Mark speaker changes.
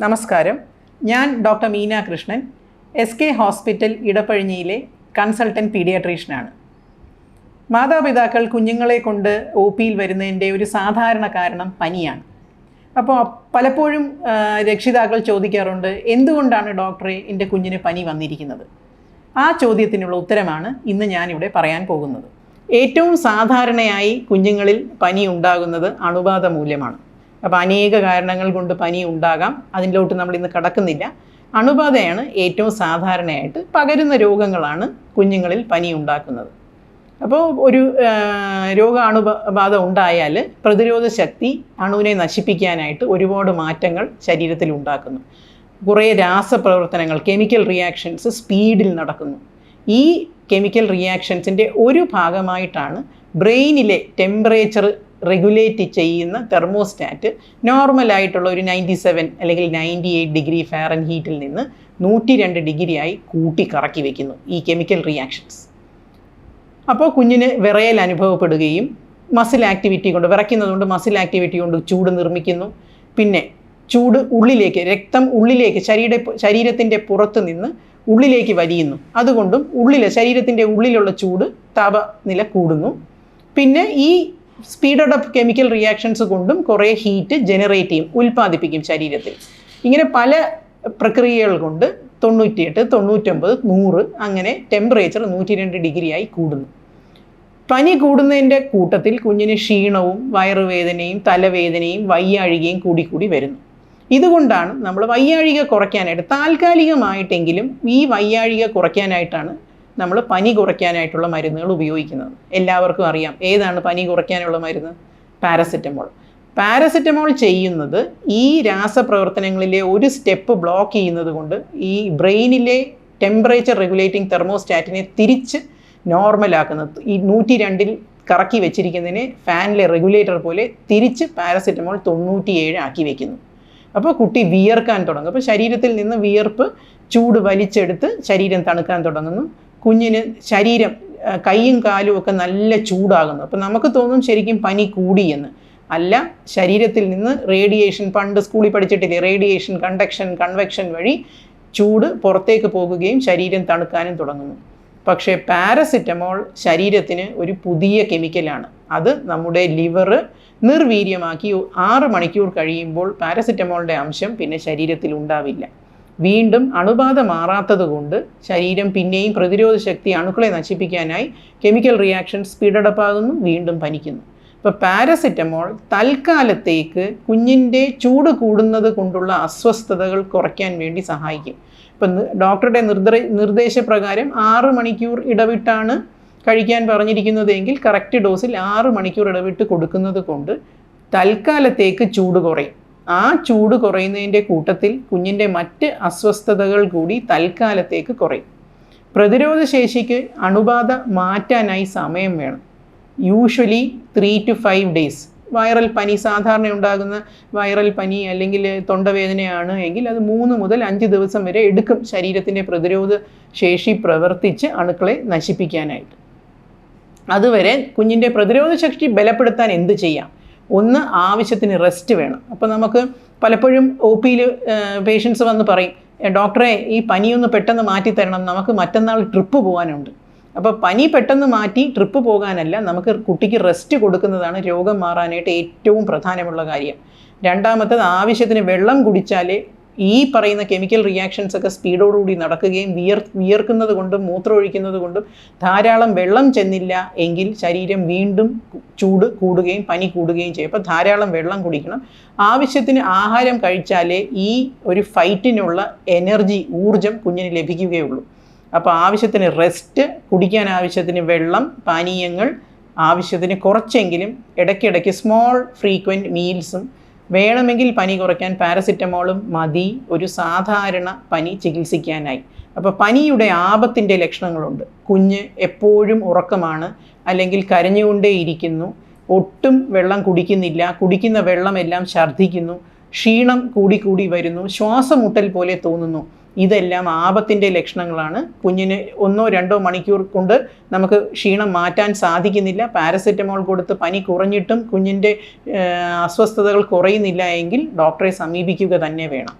Speaker 1: നമസ്കാരം. ഞാൻ doctor Meena Krishnan, SK hospital ഇടപ്പഴിഞ്ഞിയിലെ കൺസൾട്ടൻറ്റ് പീഡിയാട്രീഷ്യനാണ്. മാതാപിതാക്കൾ കുഞ്ഞുങ്ങളെ കൊണ്ട് OPയിൽ വരുന്നതിൻ്റെ ഒരു സാധാരണ കാരണം പനിയാണ്. അപ്പോൾ പലപ്പോഴും രക്ഷിതാക്കൾ ചോദിക്കാറുണ്ട്, എന്തുകൊണ്ടാണ് ഡോക്ടറെ എൻ്റെ കുഞ്ഞിന് പനി വന്നിരിക്കുന്നത്? ആ ചോദ്യത്തിനുള്ള ഉത്തരമാണ് ഇന്ന് ഞാനിവിടെ പറയാൻ പോകുന്നത്. ഏറ്റവും സാധാരണയായി കുഞ്ഞുങ്ങളിൽ പനി ഉണ്ടാകുന്നത് അണുബാധ മൂലമാണ്. അപ്പോൾ അനേക കാരണങ്ങൾ കൊണ്ട് പനി ഉണ്ടാകാം, അതിലോട്ട് നമ്മളിന്ന് കടക്കുന്നില്ല. അണുബാധയാണ് ഏറ്റവും സാധാരണയായിട്ട് പകരുന്ന രോഗങ്ങളാണ് കുഞ്ഞുങ്ങളിൽ പനി ഉണ്ടാക്കുന്നത്. അപ്പോൾ ഒരു അണുബാധ ഉണ്ടായാൽ പ്രതിരോധ ശക്തി അണുവിനെ നശിപ്പിക്കാനായിട്ട് ഒരുപാട് മാറ്റങ്ങൾ ശരീരത്തിൽ ഉണ്ടാക്കുന്നു. കുറേ രാസപ്രവർത്തനങ്ങൾ, കെമിക്കൽ റിയാക്ഷൻസ് സ്പീഡിൽ നടക്കുന്നു. ഈ കെമിക്കൽ റിയാക്ഷൻസിൻ്റെ ഒരു ഭാഗമായിട്ടാണ് ബ്രെയിനിലെ ടെമ്പറേച്ചർ റെഗുലേറ്റ് ചെയ്യുന്ന തെർമോസ്റ്റാറ്റ് നോർമലായിട്ടുള്ള ഒരു 97 അല്ലെങ്കിൽ 98 ഡിഗ്രി ഫാരൻഹീറ്റിൽ നിന്ന് 102 ഡിഗ്രിയായി കൂട്ടി കറക്കി വയ്ക്കുന്നു ഈ കെമിക്കൽ റിയാക്ഷൻസ്. അപ്പോൾ കുഞ്ഞിന് വിറയൽ അനുഭവപ്പെടുകയും മസിൽ ആക്ടിവിറ്റി കൊണ്ട്, വിറയ്ക്കുന്നതുകൊണ്ട് മസിൽ ആക്ടിവിറ്റി കൊണ്ട് ചൂട് നിർമ്മിക്കുന്നു. പിന്നെ ചൂട് ഉള്ളിലേക്ക്, രക്തം ഉള്ളിലേക്ക്, ശരീരത്തിൻ്റെ പുറത്ത് നിന്ന് ഉള്ളിലേക്ക് വലിയുന്നു. അതുകൊണ്ടും ശരീരത്തിൻ്റെ ഉള്ളിലുള്ള ചൂട് താപനില കൂടുന്നു. പിന്നെ ഈ സ്പീഡഡ് അപ്പ് കെമിക്കൽ റിയാക്ഷൻസ് കൊണ്ടും കുറേ ഹീറ്റ് ജനറേറ്റ് ചെയ്യും, ഉൽപ്പാദിപ്പിക്കും ശരീരത്തിൽ. ഇങ്ങനെ പല പ്രക്രിയകൾ കൊണ്ട് 98, 99, 100 അങ്ങനെ ടെമ്പറേച്ചർ 102 ഡിഗ്രിയായി കൂടുന്നു. പനി കൂടുന്നതിൻ്റെ കൂട്ടത്തിൽ കുഞ്ഞിന് ക്ഷീണവും വയറുവേദനയും തലവേദനയും വയ്യാഴികയും കൂടി വരുന്നു. ഇതുകൊണ്ടാണ് നമ്മൾ വയ്യാഴിക കുറയ്ക്കാനായിട്ട്, താൽക്കാലികമായിട്ടെങ്കിലും ഈ വയ്യാഴിക കുറയ്ക്കാനായിട്ടാണ് നമ്മൾ പനി കുറയ്ക്കാനായിട്ടുള്ള മരുന്നുകൾ ഉപയോഗിക്കുന്നത്. എല്ലാവർക്കും അറിയാം ഏതാണ് പനി കുറയ്ക്കാനുള്ള മരുന്ന്? പാരസെറ്റമോൾ ചെയ്യുന്നത് ഈ രാസപ്രവർത്തനങ്ങളിലെ ഒരു സ്റ്റെപ്പ് ബ്ലോക്ക് ചെയ്യുന്നത് കൊണ്ട് ഈ ബ്രെയിനിലെ ടെമ്പറേച്ചർ റെഗുലേറ്റിംഗ് തെർമോസ്റ്റാറ്റിനെ തിരിച്ച് നോർമലാക്കുന്നത്. ഈ 102 കറക്കി വെച്ചിരിക്കുന്നതിനെ ഫാനിലെ റെഗുലേറ്റർ പോലെ തിരിച്ച് പാരസെറ്റമോൾ 97 ആക്കി വയ്ക്കുന്നു. അപ്പോൾ കുട്ടി വിയർക്കാൻ തുടങ്ങും. അപ്പോൾ ശരീരത്തിൽ നിന്ന് വിയർപ്പ് ചൂട് വലിച്ചെടുത്ത് ശരീരം തണുക്കാൻ തുടങ്ങുന്നു. കുഞ്ഞിന് ശരീരം, കൈയും കാലും ഒക്കെ നല്ല ചൂടാകുന്നു. അപ്പോൾ നമുക്ക് തോന്നും ശരിക്കും പനി കൂടിയെന്ന്. അല്ല, ശരീരത്തിൽ നിന്ന് റേഡിയേഷൻ, പണ്ട് സ്കൂളിൽ പഠിച്ചിട്ടില്ലേ, റേഡിയേഷൻ, കൺവെക്ഷൻ വഴി ചൂട് പുറത്തേക്ക് പോകുകയും ശരീരം തണുക്കാനും തുടങ്ങുന്നു. പക്ഷേ പാരസെറ്റമോൾ ശരീരത്തിന് ഒരു പുതിയ കെമിക്കലാണ്. അത് നമ്മുടെ ലിവർ നിർവീര്യമാക്കി 6 മണിക്കൂർ കഴിയുമ്പോൾ പാരസെറ്റമോളിൻ്റെ അംശം പിന്നെ ശരീരത്തിൽ ഉണ്ടാവില്ല. വീണ്ടും അണുബാധ മാറാത്തത് കൊണ്ട് ശരീരം പിന്നെയും പ്രതിരോധ ശക്തി അണുക്കളെ നശിപ്പിക്കാനായി കെമിക്കൽ റിയാക്ഷൻ സ്പീഡപ്പ് ആകുന്നു, വീണ്ടും പനിക്കുന്നു. ഇപ്പോൾ പാരസെറ്റമോൾ തൽക്കാലത്തേക്ക് കുഞ്ഞിൻ്റെ ചൂട് കൂടുന്നത് കൊണ്ടുള്ള അസ്വസ്ഥതകൾ കുറയ്ക്കാൻ വേണ്ടി സഹായിക്കും. ഇപ്പം ഡോക്ടറുടെ നിർദ്ദേശപ്രകാരം 6 മണിക്കൂർ ഇടവിട്ടാണ് കഴിക്കാൻ പറഞ്ഞിരിക്കുന്നതെങ്കിൽ കറക്റ്റ് ഡോസിൽ 6 മണിക്കൂർ ഇടവിട്ട് കൊടുക്കുന്നത് കൊണ്ട് തൽക്കാലത്തേക്ക് ചൂട് കുറയും. ആ ചൂട് കുറയുന്നതിൻ്റെ കൂട്ടത്തിൽ കുഞ്ഞിൻ്റെ മറ്റ് അസ്വസ്ഥതകൾ കൂടി തൽക്കാലത്തേക്ക് കുറയും. പ്രതിരോധ ശേഷിക്ക് അണുബാധ മാറ്റാനായി സമയം വേണം. Usually 3 to 5 days. വൈറൽ പനി, സാധാരണ ഉണ്ടാകുന്ന വൈറൽ പനി അല്ലെങ്കിൽ തൊണ്ടവേദനയാണ് എങ്കിൽ അത് 3 മുതൽ 5 ദിവസം വരെ എടുക്കും ശരീരത്തിൻ്റെ പ്രതിരോധ ശേഷി പ്രവർത്തിച്ച് അണുക്കളെ നശിപ്പിക്കാനായിട്ട്. അതുവരെ കുഞ്ഞിൻ്റെ പ്രതിരോധ ശക്തി ബലപ്പെടുത്താൻ എന്ത് ചെയ്യാം? ഒന്ന്, ആവശ്യത്തിന് റെസ്റ്റ് വേണം. അപ്പോൾ നമുക്ക് പലപ്പോഴും OPയിൽ പേഷ്യൻസ് വന്ന് പറയും, ഡോക്ടറെ ഈ പനിയൊന്ന് പെട്ടെന്ന് മാറ്റിത്തരണം, നമുക്ക് മറ്റന്നാൾ ട്രിപ്പ് പോകാനുണ്ട്. അപ്പോൾ പനി പെട്ടെന്ന് മാറ്റി ട്രിപ്പ് പോകാനല്ല, നമുക്ക് കുട്ടിക്ക് റെസ്റ്റ് കൊടുക്കുന്നതാണ് രോഗം മാറാനായിട്ട് ഏറ്റവും പ്രധാനമുള്ള കാര്യം. രണ്ടാമത്തത്, ആവശ്യത്തിന് വെള്ളം കുടിച്ചാലേ ഈ പറയുന്ന കെമിക്കൽ റിയാക്ഷൻസ് ഒക്കെ സ്പീഡോടുകൂടി നടക്കുകയും വിയർക്കുന്നത് കൊണ്ടും മൂത്രമൊഴിക്കുന്നത് കൊണ്ടും ധാരാളം വെള്ളം ചെന്നില്ല എങ്കിൽ ശരീരം വീണ്ടും ചൂട് കൂടുകയും പനി കൂടുകയും ചെയ്യും. അപ്പോൾ ധാരാളം വെള്ളം കുടിക്കണം. ആവശ്യത്തിന് ആഹാരം കഴിച്ചാലേ ഈ ഒരു ഫൈറ്റിനുള്ള എനർജി, ഊർജം കുഞ്ഞിന് ലഭിക്കുകയുള്ളൂ. അപ്പോൾ ആവശ്യത്തിന് റെസ്റ്റ്, കുടിക്കാൻ ആവശ്യത്തിന് വെള്ളം, പാനീയങ്ങൾ ആവശ്യത്തിന് കുറച്ചെങ്കിലും, ഇടയ്ക്കിടയ്ക്ക് സ്മോൾ ഫ്രീക്വൻറ്റ് മീൽസും. വേണമെങ്കിൽ പനി കുറയ്ക്കാൻ പാരസെറ്റമോളും മതി ഒരു സാധാരണ പനി ചികിത്സിക്കാനായി. അപ്പോൾ പനിയുടെ ആപത്തിൻ്റെ ലക്ഷണങ്ങളുണ്ട്. കുഞ്ഞ് എപ്പോഴും ഉറക്കമാണ്, അല്ലെങ്കിൽ കരഞ്ഞുകൊണ്ടേയിരിക്കുന്നു, ഒട്ടും വെള്ളം കുടിക്കുന്നില്ല, കുടിക്കുന്ന വെള്ളമെല്ലാം ഛർദ്ദിക്കുന്നു, ക്ഷീണം കൂടി വരുന്നു, ശ്വാസമുട്ടൽ പോലെ തോന്നുന്നു. ഇതെല്ലാം ആപത്തിൻ്റെ ലക്ഷണങ്ങളാണ്. കുഞ്ഞിന് 1-2 മണിക്കൂർ കൊണ്ട് നമുക്ക് ക്ഷീണം മാറ്റാൻ സാധിക്കുന്നില്ല, പാരസെറ്റമോൾ കൊടുത്ത് പനി കുറഞ്ഞിട്ടും കുഞ്ഞിൻ്റെ അസ്വസ്ഥതകൾ കുറയുന്നില്ല എങ്കിൽ ഡോക്ടറെ സമീപിക്കുക തന്നെ വേണം.